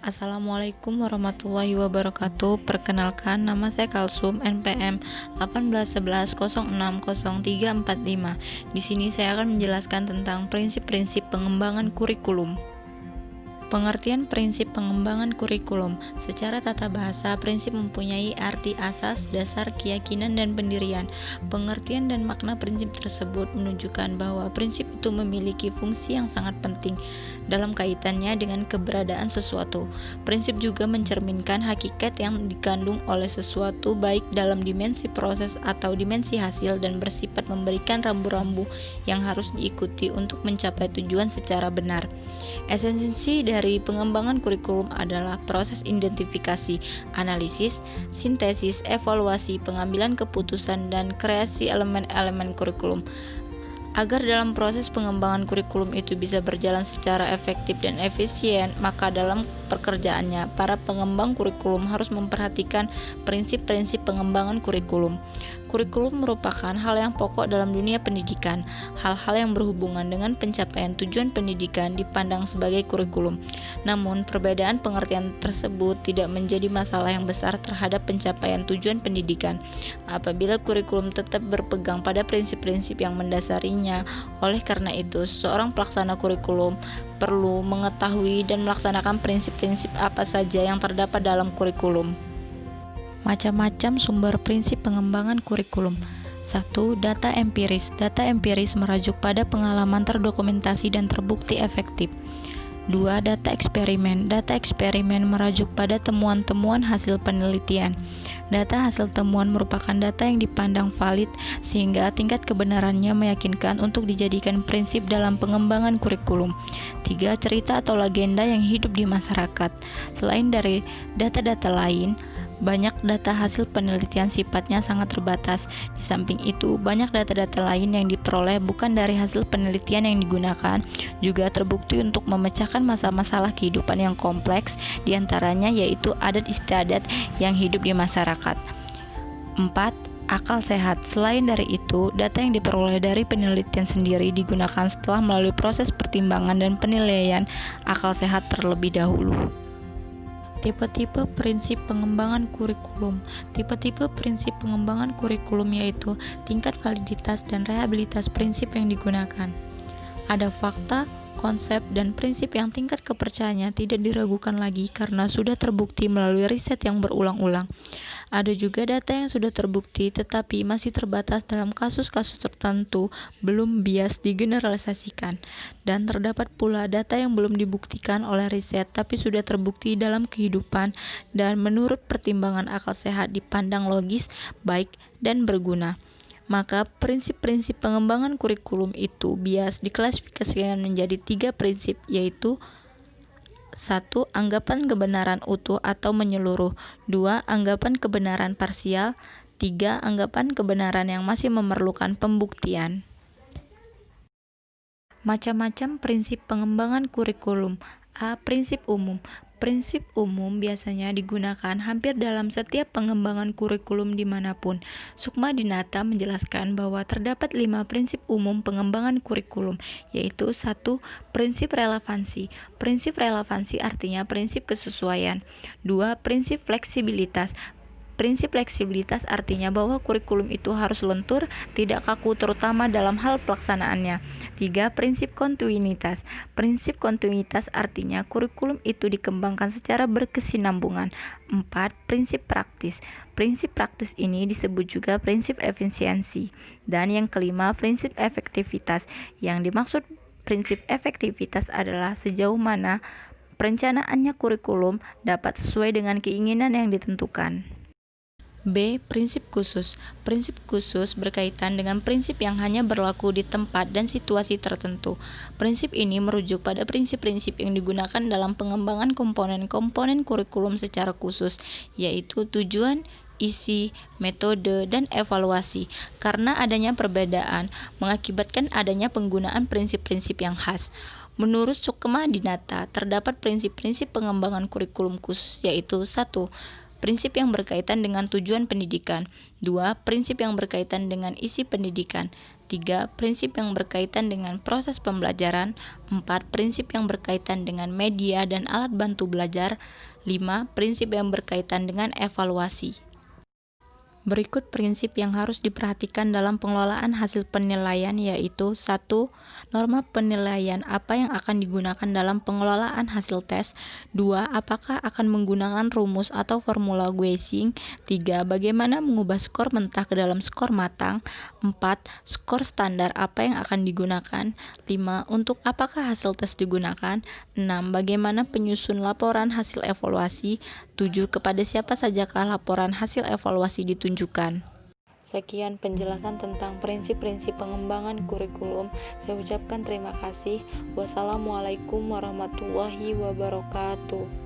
Assalamualaikum warahmatullahi wabarakatuh. Perkenalkan, nama saya Kalsum, NPM 1811060345. Di sini saya akan menjelaskan tentang prinsip-prinsip pengembangan kurikulum. Pengertian prinsip pengembangan kurikulum. Secara tata bahasa, prinsip mempunyai arti asas, dasar, keyakinan, dan pendirian. Pengertian dan makna prinsip tersebut menunjukkan bahwa prinsip itu memiliki fungsi yang sangat penting dalam kaitannya dengan keberadaan sesuatu. Prinsip juga mencerminkan hakikat yang dikandung oleh sesuatu, baik dalam dimensi proses atau dimensi hasil, dan bersifat memberikan rambu-rambu yang harus diikuti untuk mencapai tujuan secara benar. Esensi dari pengembangan kurikulum adalah proses identifikasi, analisis, sintesis, evaluasi, pengambilan keputusan, dan kreasi elemen-elemen kurikulum. Agar dalam proses pengembangan kurikulum itu bisa berjalan secara efektif dan efisien, maka dalam pekerjaannya, para pengembang kurikulum harus memperhatikan prinsip-prinsip pengembangan kurikulum. Kurikulum merupakan hal yang pokok dalam dunia pendidikan. Hal-hal yang berhubungan dengan pencapaian tujuan pendidikan dipandang sebagai kurikulum. Namun, perbedaan pengertian tersebut tidak menjadi masalah yang besar terhadap pencapaian tujuan pendidikan, apabila kurikulum tetap berpegang pada prinsip-prinsip yang mendasarinya. Oleh karena itu, seorang pelaksana kurikulum perlu mengetahui dan melaksanakan prinsip-prinsip apa saja yang terdapat dalam kurikulum. Macam-macam sumber prinsip pengembangan kurikulum. 1. Data empiris. Data empiris merujuk pada pengalaman terdokumentasi dan terbukti efektif. 2. Data eksperimen. Data eksperimen merujuk pada temuan-temuan hasil penelitian. Data hasil temuan merupakan data yang dipandang valid sehingga tingkat kebenarannya meyakinkan untuk dijadikan prinsip dalam pengembangan kurikulum. 3. Cerita atau legenda yang hidup di masyarakat. Selain dari data-data lain, banyak data hasil penelitian sifatnya sangat terbatas. Di samping itu, banyak data-data lain yang diperoleh bukan dari hasil penelitian yang digunakan juga terbukti untuk memecahkan masalah-masalah kehidupan yang kompleks, diantaranya yaitu adat istiadat yang hidup di masyarakat. 4. Akal sehat. Selain dari itu, data yang diperoleh dari penelitian sendiri digunakan setelah melalui proses pertimbangan dan penilaian akal sehat terlebih dahulu. Tipe-tipe prinsip pengembangan kurikulum. Tipe-tipe prinsip pengembangan kurikulum yaitu tingkat validitas dan reliabilitas prinsip yang digunakan. Ada fakta, konsep, dan prinsip yang tingkat kepercayaannya tidak diragukan lagi karena sudah terbukti melalui riset yang berulang-ulang. Ada juga data yang sudah terbukti tetapi masih terbatas dalam kasus-kasus tertentu, belum bias digeneralisasikan. Dan terdapat pula data yang belum dibuktikan oleh riset tapi sudah terbukti dalam kehidupan dan menurut pertimbangan akal sehat dipandang logis, baik, dan berguna. Maka prinsip-prinsip pengembangan kurikulum itu bias diklasifikasikan menjadi 3 prinsip, yaitu 1. Anggapan kebenaran utuh atau menyeluruh. 2. Anggapan kebenaran parsial. 3. Anggapan kebenaran yang masih memerlukan pembuktian. Macam-macam prinsip pengembangan kurikulum. A. Prinsip umum. Prinsip umum biasanya digunakan hampir dalam setiap pengembangan kurikulum dimanapun. Sukma Dinata menjelaskan bahwa terdapat 5 prinsip umum pengembangan kurikulum, yaitu 1. Prinsip relevansi. Prinsip relevansi artinya prinsip kesesuaian. 2. Prinsip fleksibilitas. Prinsip fleksibilitas artinya bahwa kurikulum itu harus lentur, tidak kaku terutama dalam hal pelaksanaannya. 3. Prinsip kontinuitas. Prinsip kontinuitas artinya kurikulum itu dikembangkan secara berkesinambungan. 4. Prinsip praktis. Prinsip praktis ini disebut juga prinsip efisiensi. Dan yang kelima, prinsip efektivitas. Yang dimaksud prinsip efektivitas adalah sejauh mana perencanaannya kurikulum dapat sesuai dengan keinginan yang ditentukan. B. Prinsip khusus. Prinsip khusus berkaitan dengan prinsip yang hanya berlaku di tempat dan situasi tertentu. Prinsip ini merujuk pada prinsip-prinsip yang digunakan dalam pengembangan komponen-komponen kurikulum secara khusus, yaitu tujuan, isi, metode, dan evaluasi. Karena adanya perbedaan, mengakibatkan adanya penggunaan prinsip-prinsip yang khas. Menurut Sukma Dinata, terdapat prinsip-prinsip pengembangan kurikulum khusus, yaitu 1. Prinsip yang berkaitan dengan tujuan pendidikan. 2. Prinsip yang berkaitan dengan isi pendidikan. 3. Prinsip yang berkaitan dengan proses pembelajaran. 4. Prinsip yang berkaitan dengan media dan alat bantu belajar. 5. Prinsip yang berkaitan dengan evaluasi. Berikut prinsip yang harus diperhatikan dalam pengelolaan hasil penilaian, yaitu 1. Norma penilaian apa yang akan digunakan dalam pengelolaan hasil tes. 2. Apakah akan menggunakan rumus atau formula Gaussian. 3. Bagaimana mengubah skor mentah ke dalam skor matang. 4. Skor standar apa yang akan digunakan. 5. Untuk apakah hasil tes digunakan. 6. Bagaimana penyusun laporan hasil evaluasi. 7. Kepada siapa sajakah laporan hasil evaluasi ditunjukkan. Sekian penjelasan tentang prinsip-prinsip pengembangan kurikulum. Saya ucapkan terima kasih. Wassalamualaikum warahmatullahi wabarakatuh.